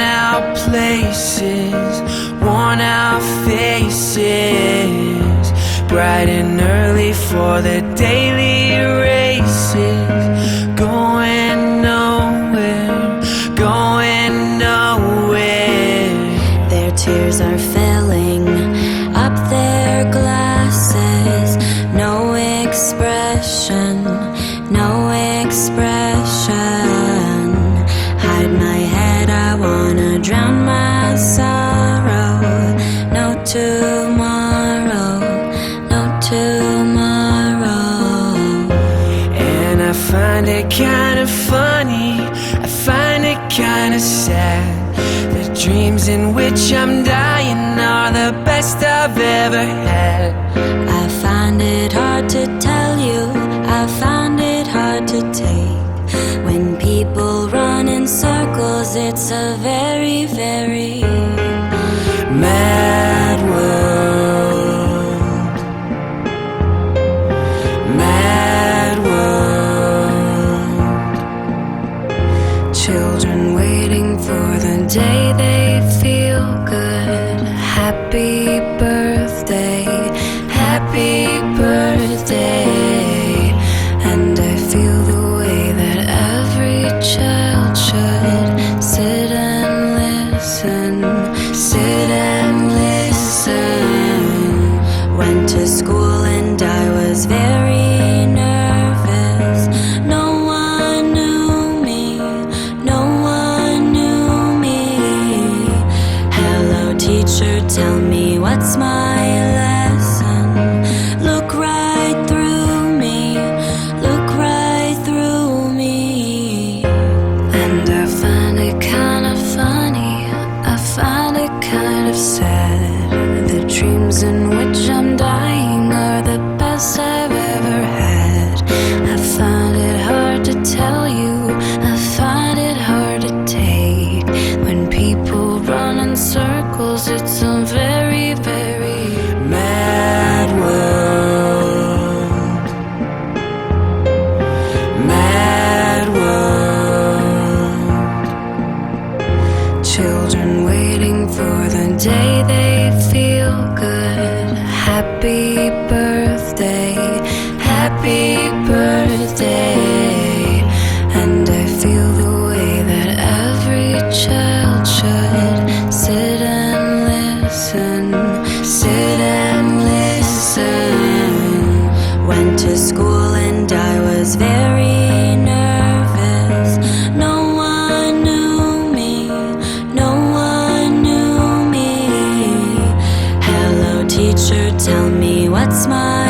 out places, worn out faces, bright and early for the daily races, going nowhere, going nowhere. Their tears are filling up their glasses, no expression, no expression. Hide my head, I wanna drown my sorrow. No tomorrow, no tomorrow. And I find it kind of funny, I find it kind of sad. The dreams in which I'm dying are the best I've ever had. I find it hard to tell you, I find it hard to take. When people run in circles, it's a very, very mad world, mad world. Children waiting for the day they feel good. Happy birthday, happy birthday. And I feel the way that every child should sit and listen, sit and listen. Went to school and I was very nervous. No one knew me, no one knew me. Hello teacher, tell me what's my lesson. Look right through me, look right through me. And I find it kind of funny, I find it kind of sad. The dreams in which I'm dying are the best I've ever had. I find it hard to tell you, I find it hard to take. When people run in circles, it's a very, very Mad world, mad world. children waiting for the day they feel good. Happy birthday, happy birthday. And I feel the way that every child should sit and listen, sit and listen. Went to school and I was very nervous. No one knew me, no one knew me. Hello teacher, tell me what's my